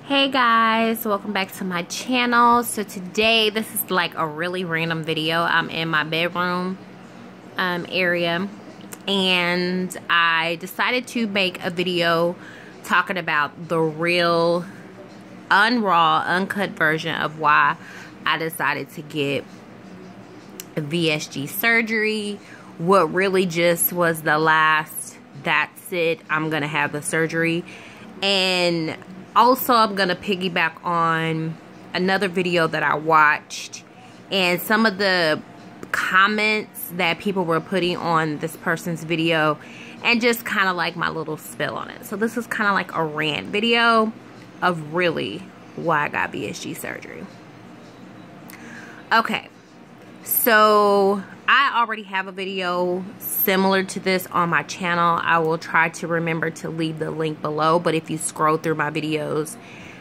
Hey guys, welcome back to my channel. So today, this is like a really random video. I'm in my bedroom area, and I decided to make a video talking about the real uncut version of why I decided to get VSG surgery. What really just was the last, that's it, I'm gonna have the surgery. And also, I'm going to piggyback on another video that I watched and some of the comments that people were putting on this person's video and just kind of like my little spill on it. So this is kind of like a rant video of really why I got VSG surgery. Okay, so I already have a video similar to this on my channel. I will try to remember to leave the link below, but if you scroll through my videos,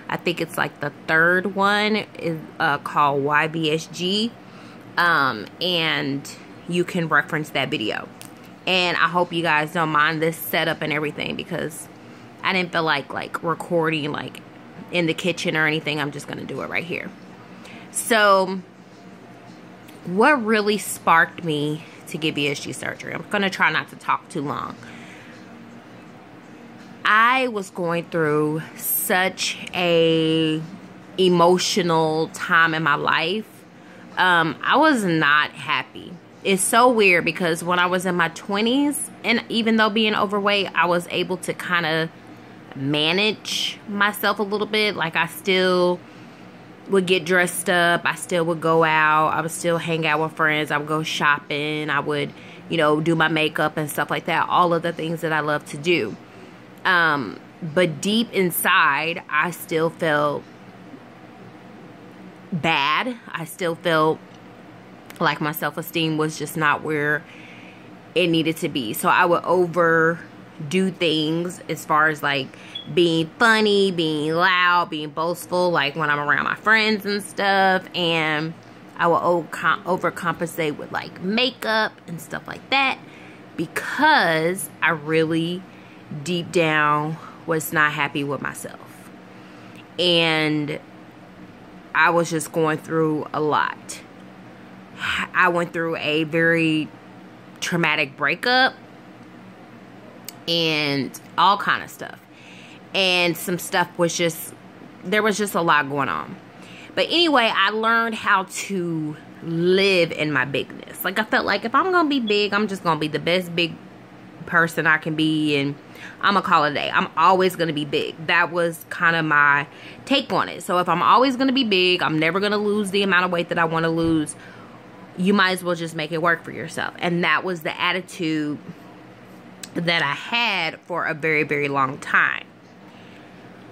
I think it's like the third one is called YVSG, and you can reference that video. And I hope you guys don't mind this setup and everything, because I didn't feel like recording like in the kitchen or anything. I'm just gonna do it right here. So what really sparked me to get VSG surgery? I'm gonna try not to talk too long. I was going through such a emotional time in my life. I was not happy. It's so weird because when I was in my 20s, and even though being overweight, I was able to kind of manage myself a little bit. Like, I still would get dressed up, I still would go out, I would still hang out with friends, I would go shopping, I would, you know, do my makeup and stuff like that, all of the things that I love to do. But deep inside, I still felt bad. I still felt like my self-esteem was just not where it needed to be. So I would overdo things as far as like being funny, being loud, being boastful, like when I'm around my friends and stuff. And I will overcompensate with like makeup and stuff like that, because I really deep down was not happy with myself. And I was just going through a lot. I went through a very traumatic breakup and all kind of stuff. And some stuff was just, there was just a lot going on. But anyway, I learned how to live in my bigness. Like, I felt like if I'm gonna be big, I'm just gonna be the best big person I can be, and I'm gonna call it a day. I'm always gonna be big. That was kind of my take on it. So if I'm always gonna be big, I'm never gonna lose the amount of weight that I want to lose, you might as well just make it work for yourself. And that was the attitude that I had for a very, very long time.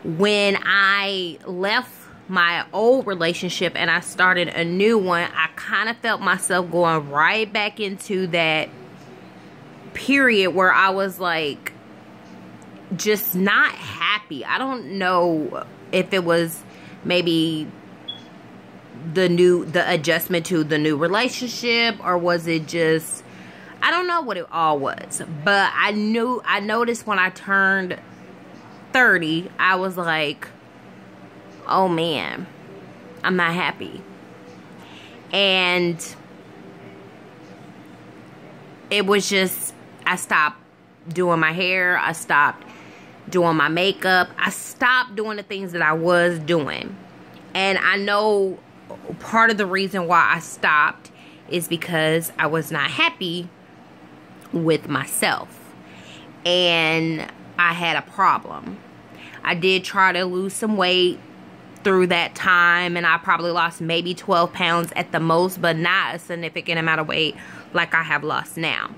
When I left my old relationship and I started a new one, I kind of felt myself going right back into that period where I was like just not happy. I don't know if it was maybe the adjustment to the new relationship, or was it just, I don't know what it all was. But I noticed when I turned 30, I was like, oh man, I'm not happy. And it was just, I stopped doing my hair, I stopped doing my makeup, I stopped doing the things that I was doing. And I know part of the reason why I stopped is because I was not happy with myself. And I had a problem. I did try to lose some weight through that time, and I probably lost maybe 12 pounds at the most, but not a significant amount of weight like I have lost now.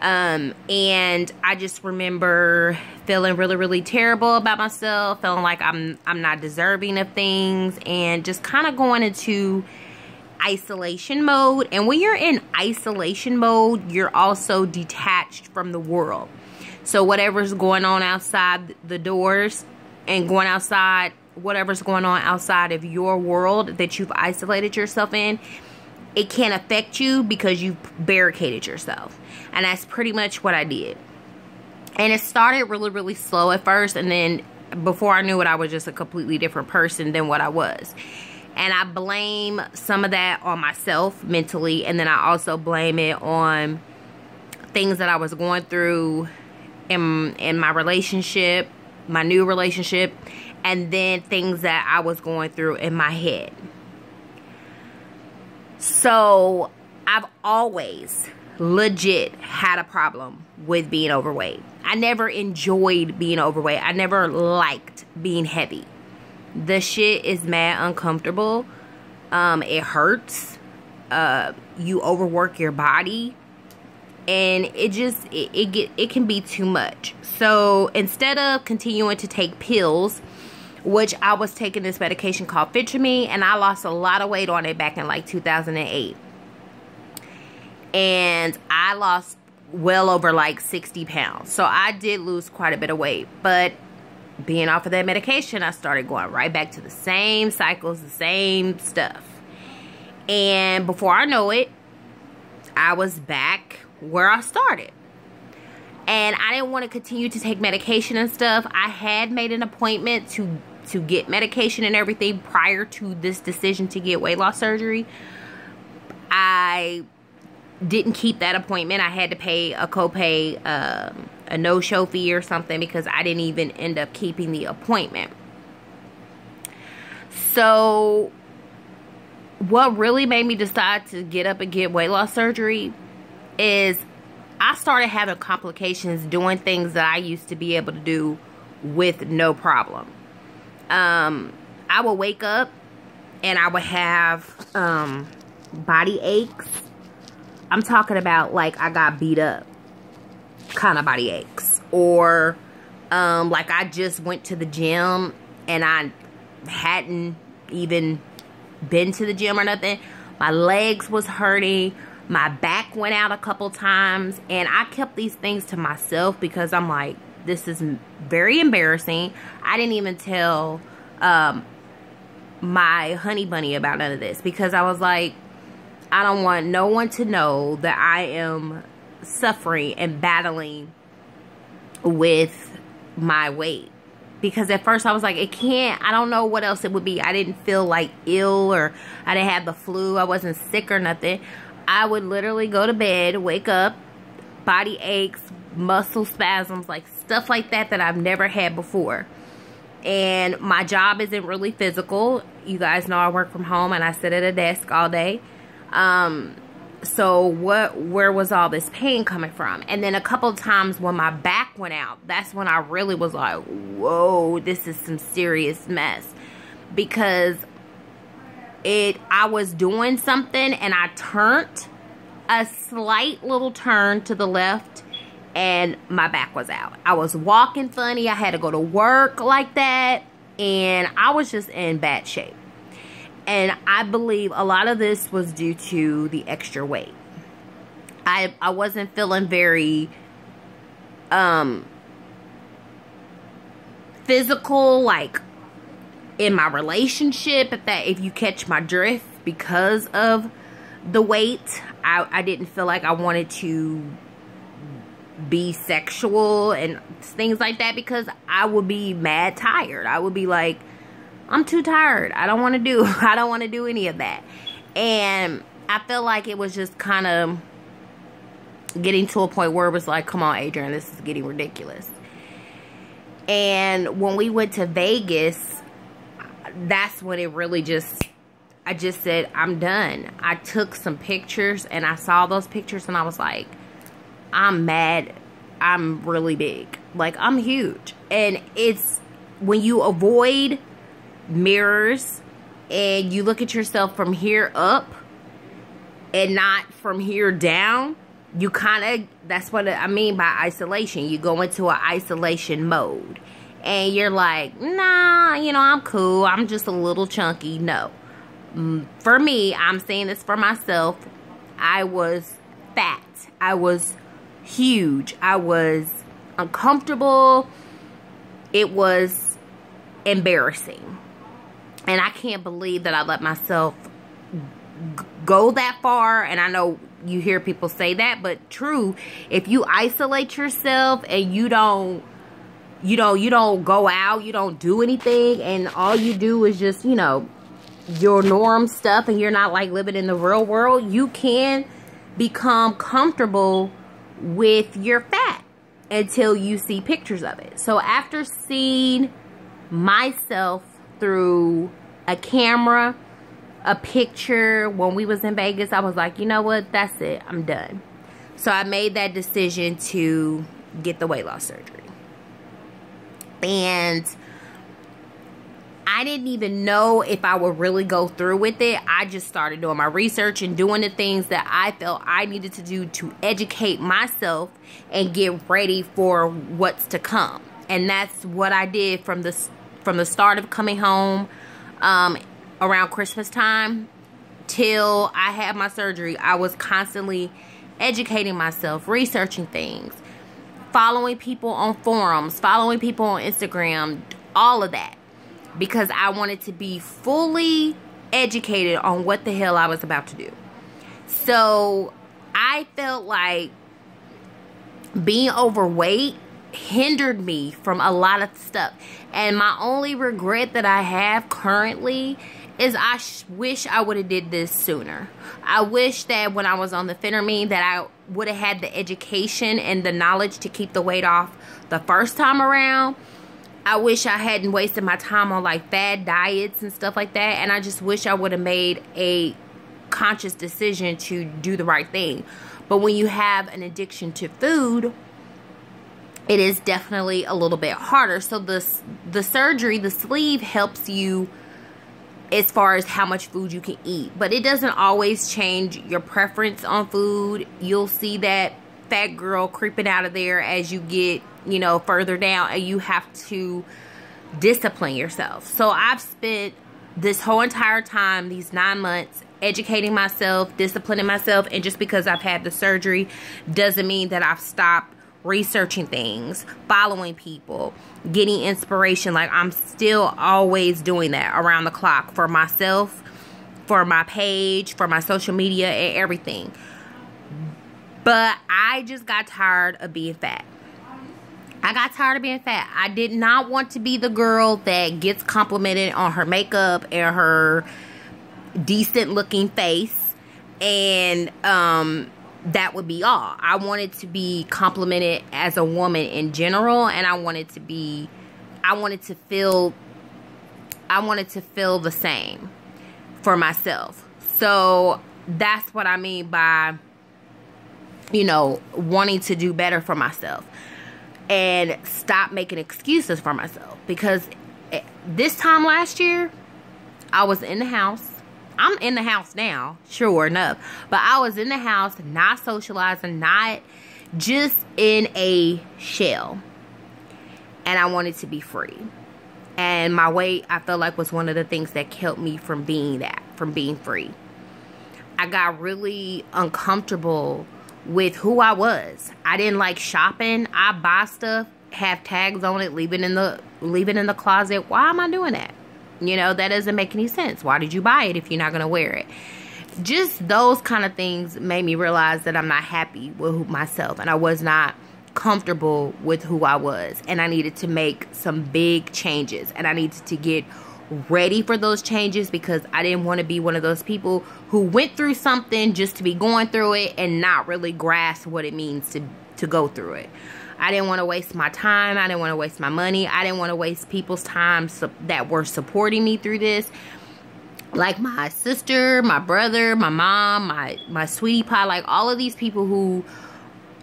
And I just remember feeling really, really terrible about myself, feeling like I'm not deserving of things, and just kind of going into isolation mode. And when you're in isolation mode, you're also detached from the world. So whatever's going on outside the doors and going outside, whatever's going on outside of your world that you've isolated yourself in, it can't affect you because you've barricaded yourself. And that's pretty much what I did. And it started really, really slow at first, and then before I knew it, I was just a completely different person than what I was. And I blame some of that on myself mentally. And then I also blame it on things that I was going through in my relationship, my new relationship. And then things that I was going through in my head. So I've always legit had a problem with being overweight. I never enjoyed being overweight. I never liked being heavy. The shit is mad uncomfortable. It hurts. You overwork your body. And it can be too much. So instead of continuing to take pills, which I was taking this medication called Fitramine, and I lost a lot of weight on it back in like 2008. And I lost well over like 60 pounds. So I did lose quite a bit of weight. But being off of that medication, I started going right back to the same cycles, the same stuff. And before I know it, I was back where I started. And I didn't want to continue to take medication and stuff. I had made an appointment to get medication and everything prior to this decision to get weight loss surgery. I didn't keep that appointment. I had to pay a copay, a no-show fee or something, because I didn't even end up keeping the appointment. So what really made me decide to get up and get weight loss surgery is I started having complications doing things that I used to be able to do with no problem. I would wake up and I would have body aches. I'm talking about like I got beat up kind of body aches. Or like I just went to the gym and I hadn't even been to the gym or nothing. My legs was hurting. My back went out a couple times. And I kept these things to myself because I'm like, this is very embarrassing. I didn't even tell my honey bunny about none of this, because I was like, I don't want no one to know that I am suffering and battling with my weight. Because at first I was like, I don't know what else it would be. I didn't feel like ill, or I didn't have the flu. I wasn't sick or nothing. I would literally go to bed, wake up, body aches, muscle spasms, like stuff like that I've never had before. And my job isn't really physical. You guys know I work from home and I sit at a desk all day. So where was all this pain coming from? And then a couple of times when my back went out, that's when I really was like, whoa, this is some serious mess. Because I was doing something and I turned a slight little turn to the left and my back was out. I was walking funny. I had to go to work like that. And I was just in bad shape. And I believe a lot of this was due to the extra weight. I wasn't feeling very physical, like in my relationship, if you catch my drift, because of the weight. I didn't feel like I wanted to be sexual and things like that, because I would be mad tired. I would be like, I'm too tired. I don't want to do any of that. And I feel like it was just kind of getting to a point where it was like, come on, Adrian, this is getting ridiculous. And when we went to Vegas, that's when it really I just said, I'm done. I took some pictures and I saw those pictures and I was like, I'm mad. I'm really big. Like, I'm huge. And it's when you avoid mirrors and you look at yourself from here up and not from here down, you kind of, that's what I mean by isolation. You go into an isolation mode and you're like, nah, I'm cool. I'm just a little chunky. No. For me, I'm saying this for myself, I was fat. I was huge. I was uncomfortable. It was embarrassing. And I can't believe that I let myself go that far. And I know you hear people say that, but true, if you isolate yourself and you don't you don't go out, you don't do anything, and all you do is just, you know, your norm stuff, and you're not like living in the real world, you can become comfortable with your fat until you see pictures of it. So after seeing myself through a camera, a picture, when we was in Vegas, I was like, you know what, that's it, I'm done. So I made that decision to get the weight loss surgery. And I didn't even know if I would really go through with it. I just started doing my research and doing the things that I felt I needed to do to educate myself and get ready for what's to come. And that's what I did from the start of coming home around Christmas time till I had my surgery. I was constantly educating myself, researching things, following people on forums, following people on Instagram, all of that. Because I wanted to be fully educated on what the hell I was about to do. So I felt like being overweight hindered me from a lot of stuff. And my only regret that I have currently is I wish I would have did this sooner. I wish that when I was on the phentermine that I would have had the education and the knowledge to keep the weight off the first time around. I wish I hadn't wasted my time on like fad diets and stuff like that. And I just wish I would have made a conscious decision to do the right thing. But when you have an addiction to food, it is definitely a little bit harder. So the surgery, the sleeve helps you as far as how much food you can eat. But it doesn't always change your preference on food. You'll see that fat girl creeping out of there as you get, you know, further down, and you have to discipline yourself. So I've spent this whole entire time, these 9 months, educating myself, disciplining myself, and just because I've had the surgery doesn't mean that I've stopped researching things, following people, getting inspiration. Like, I'm still always doing that around the clock for myself, for my page, for my social media, and everything. But I just got tired of being fat. I got tired of being fat. I did not want to be the girl that gets complimented on her makeup and her decent looking face, and that would be all. I wanted to be complimented as a woman in general, and I wanted to feel the same for myself. So that's what I mean by, you know, wanting to do better for myself and stop making excuses for myself. Because this time last year, I was in the house. I'm in the house now, sure enough. But I was in the house, not socializing, not just in a shell. And I wanted to be free. And my weight, I felt like, was one of the things that kept me from being that, from being free. I got really uncomfortable with who I was. I didn't like shopping. I buy stuff, have tags on it, leave it in the closet. Why am I doing that? You know, that doesn't make any sense. Why did you buy it if you're not going to wear it? Just those kind of things made me realize that I'm not happy with myself, and I was not comfortable with who I was, and I needed to make some big changes, and I needed to get ready for those changes, because I didn't want to be one of those people who went through something just to be going through it and not really grasp what it means to go through it. I didn't want to waste my time. I didn't want to waste my money. I didn't want to waste people's time that were supporting me through this. Like my sister, my brother, my mom, my sweetie pie, like all of these people who,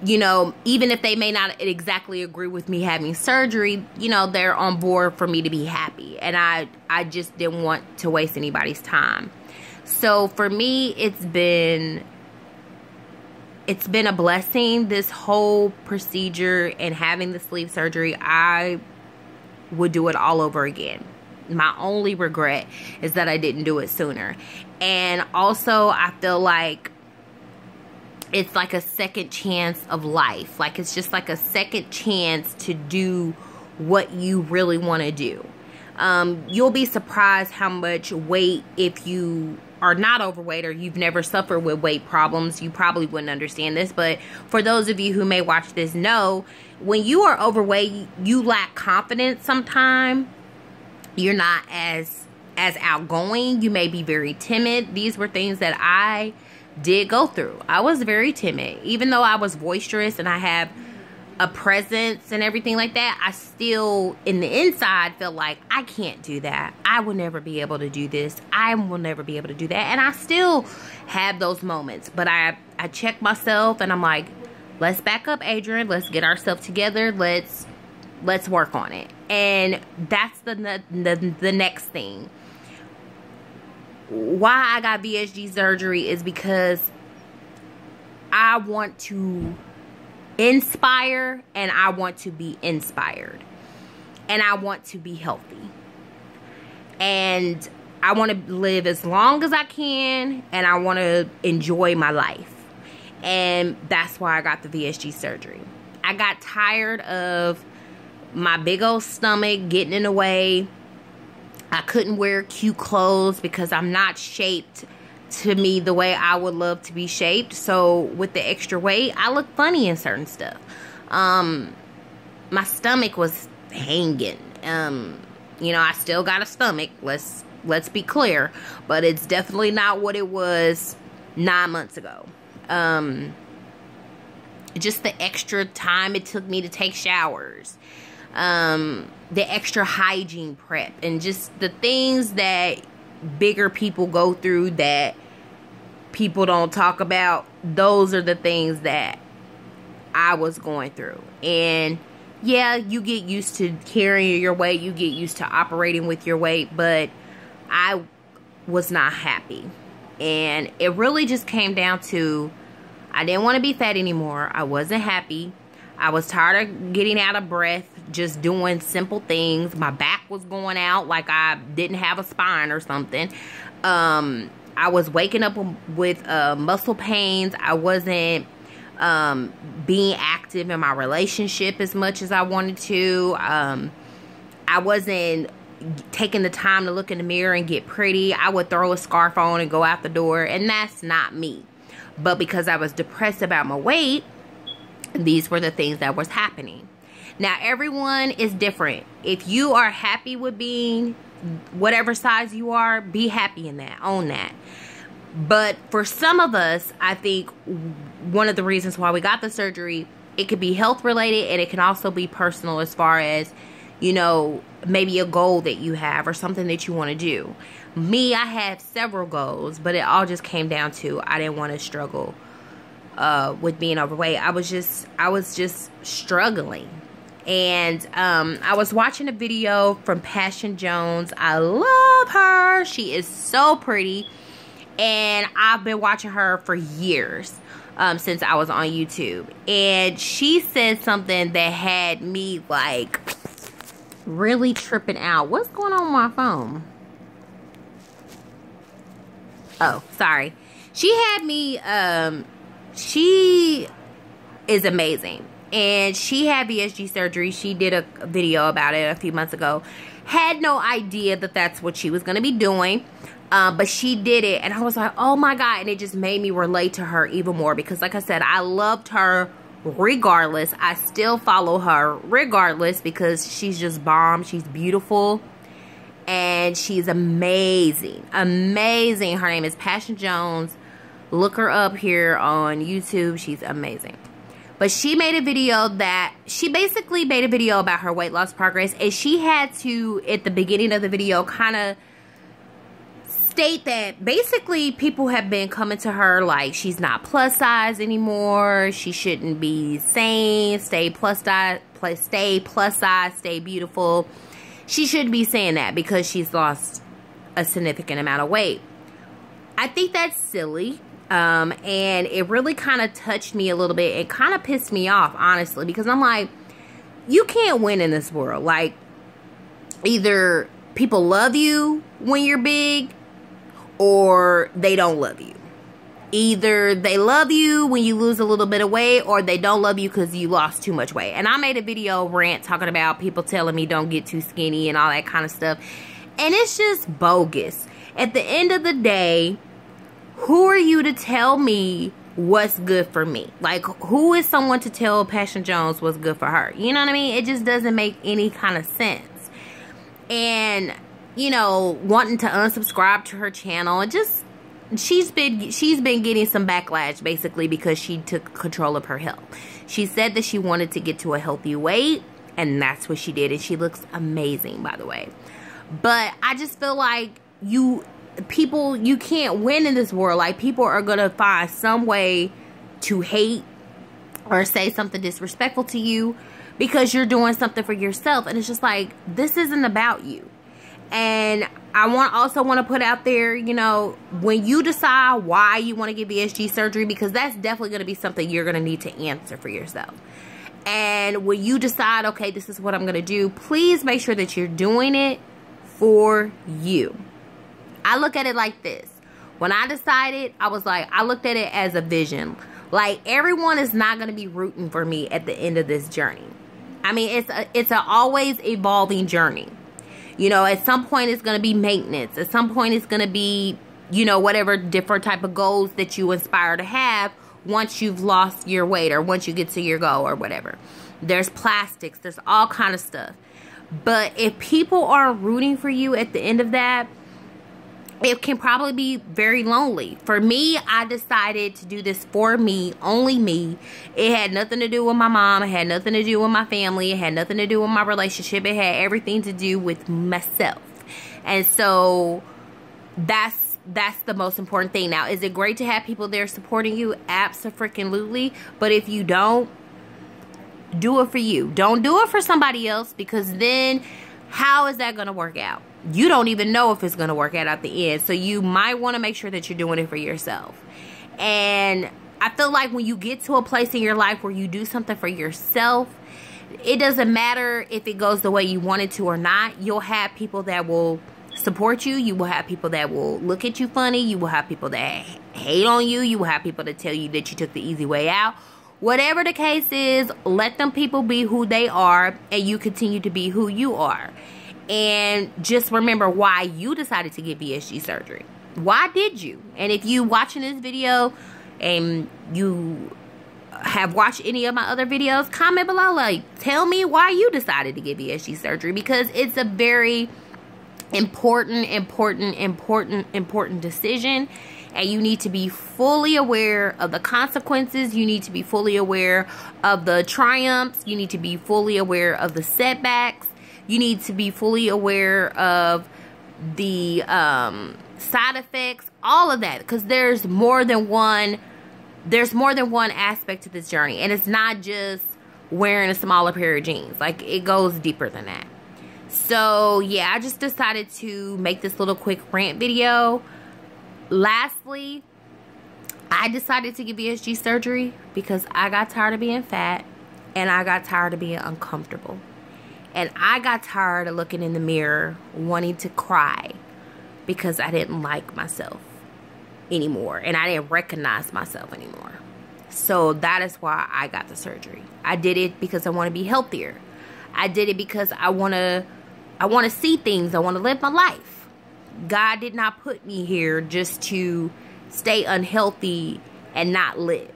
you know, even if they may not exactly agree with me having surgery, you know, they're on board for me to be happy. And I just didn't want to waste anybody's time. So for me, it's been a blessing, this whole procedure and having the sleeve surgery. I would do it all over again. My only regret is that I didn't do it sooner. And also, I feel like it's like a second chance of life. Like, it's just like a second chance to do what you really want to do. You'll be surprised how much weight, if you are not overweight or you've never suffered with weight problems, you probably wouldn't understand this. But for those of you who may watch this, know when you are overweight, you lack confidence sometimes. You're not as outgoing. You may be very timid. These were things that I did go through. I was very timid. Even though I was boisterous and I have a presence and everything like that, I still, in the inside, felt like I can't do that. I will never be able to do this. I will never be able to do that. And I still have those moments. But I check myself and I'm like, let's back up, Adrian. Let's get ourselves together. Let's work on it. And that's the next thing. Why I got VSG surgery is because I want to inspire and I want to be inspired. And I want to be healthy. And I want to live as long as I can. And I want to enjoy my life. And that's why I got the VSG surgery. I got tired of my big old stomach getting in the way. I couldn't wear cute clothes because I'm not shaped to me the way I would love to be shaped. So with the extra weight, I look funny in certain stuff. My stomach was hanging. You know, I still got a stomach. Let's be clear. But it's definitely not what it was 9 months ago. Just the extra time it took me to take showers. The extra hygiene prep. And just the things that bigger people go through that people don't talk about. Those are the things that I was going through. And yeah, you get used to carrying your weight. You get used to operating with your weight. But I was not happy. And it really just came down to, I didn't want to be fat anymore. I wasn't happy. I was tired of getting out of breath, just doing simple things. My back was going out like I didn't have a spine or something. I was waking up with muscle pains. I wasn't being active in my relationship as much as I wanted to. I wasn't taking the time to look in the mirror and get pretty. I would throw a scarf on and go out the door, and that's not me. But because I was depressed about my weight, these were the things that was happening. Now, everyone is different. If you are happy with being whatever size you are, be happy in that. Own that. But for some of us, I think one of the reasons why we got the surgery, it could be health related and it can also be personal as far as, you know, maybe a goal that you have or something that you want to do. Me, I had several goals, but it all just came down to I didn't want to struggle with being overweight. I was just struggling. And I was watching a video from Passion Jones. I love her. She is so pretty. And I've been watching her for years, since I was on YouTube. And she said something that had me like really tripping out. What's going on with my phone? Oh, sorry. She had me, she is amazing. And she had VSG surgery. She did a video about it a few months ago. Had no idea that that's what she was going to be doing. But she did it. And I was like, oh my God. And it just made me relate to her even more. Because like I said, I loved her regardless. I still follow her regardless. Because she's just bomb. She's beautiful. And she's amazing. Amazing. Her name is Passion Jones. Look her up here on YouTube. She's amazing. But she made a video that, she basically made a video about her weight loss progress. And she had to, at the beginning of the video, kind of state that basically people have been coming to her like she's not plus size anymore. She shouldn't be saying stay plus size, stay beautiful. She shouldn't be saying that because she's lost a significant amount of weight. I think that's silly. And it really kind of touched me a little bit. It kind of pissed me off, honestly, because I'm like, you can't win in this world. Like, either people love you when you're big or they don't love you. Either they love you when you lose a little bit of weight, or they don't love you because you lost too much weight. And I made a video rant talking about people telling me don't get too skinny and all that kind of stuff. And it's just bogus. At the end of the day, who are you to tell me what's good for me? Like, who is someone to tell Passion Jones what's good for her? You know what I mean? It just doesn't make any kind of sense. And, you know, wanting to unsubscribe to her channel, it just, she's been getting some backlash basically because she took control of her health. She said that she wanted to get to a healthy weight, and that's what she did. And she looks amazing, by the way. But I just feel like you can't win in this world. Like, people are gonna find some way to hate or say something disrespectful to you because you're doing something for yourself. And it's just like, this isn't about you. And I also want to put out there, you know, when you decide why you want to get VSG surgery, because that's definitely going to be something you're going to need to answer for yourself. And when you decide, okay, this is what I'm going to do, please make sure that you're doing it for you. I look at it like this. When I decided, I looked at it as a vision. Like, everyone is not going to be rooting for me at the end of this journey. I mean, it's an always evolving journey. You know, at some point it's going to be maintenance. At some point it's going to be, you know, whatever different type of goals that you aspire to have once you've lost your weight or once you get to your goal or whatever. There's plastics. There's all kind of stuff. But if people aren't rooting for you at the end of that, it can probably be very lonely. For me, I decided to do this for me, only me. It had nothing to do with my mom. It had nothing to do with my family. It had nothing to do with my relationship. It had everything to do with myself. And so that's the most important thing. Now, is it great to have people there supporting you? Abso-freaking-lutely. But if you don't, do it for you. Don't do it for somebody else, because then how is that going to work out? You don't even know if it's going to work out at the end. So you might want to make sure that you're doing it for yourself. And I feel like when you get to a place in your life where you do something for yourself, it doesn't matter if it goes the way you want it to or not. You'll have people that will support you. You will have people that will look at you funny. You will have people that hate on you. You will have people that tell you that you took the easy way out. Whatever the case is, let them people be who they are, and you continue to be who you are. And just remember why you decided to get VSG surgery. Why did you? And if you watching this video and you have watched any of my other videos, comment below. Like, tell me why you decided to get VSG surgery, because it's a very important decision. And you need to be fully aware of the consequences. You need to be fully aware of the triumphs. You need to be fully aware of the setbacks. You need to be fully aware of the side effects, all of that, because there's more than one aspect to this journey, and it's not just wearing a smaller pair of jeans. Like, it goes deeper than that. So yeah, I just decided to make this little quick rant video. Lastly, I decided to get VSG surgery because I got tired of being fat, and I got tired of being uncomfortable. And I got tired of looking in the mirror wanting to cry because I didn't like myself anymore. And I didn't recognize myself anymore. So that is why I got the surgery. I did it because I want to be healthier. I did it because I want to see things. I want to live my life. God did not put me here just to stay unhealthy and not live.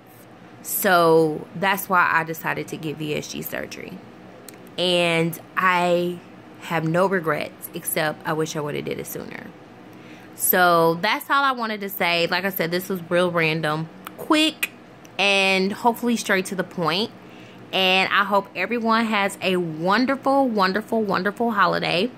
So that's why I decided to get VSG surgery. And I have no regrets, except I wish I would have did it sooner. So that's all I wanted to say. Like I said, this was real random, quick, and hopefully straight to the point. And I hope everyone has a wonderful, wonderful, wonderful holiday.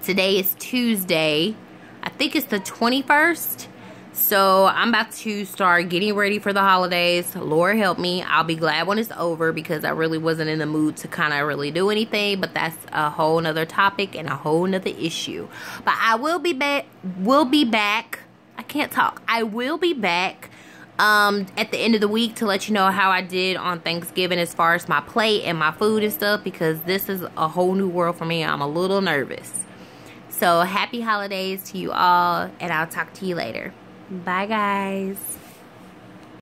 Today is Tuesday. I think it's the 21st. So I'm about to start getting ready for the holidays. Lord help me. I'll be glad when it's over, because I really wasn't in the mood to kind of really do anything. But that's a whole nother topic and a whole nother issue. But I will be back. I can't talk. I will be back at the end of the week to let you know how I did on Thanksgiving as far as my plate and my food and stuff, because this is a whole new world for me. I'm a little nervous. So happy holidays to you all, and I'll talk to you later. Bye, guys.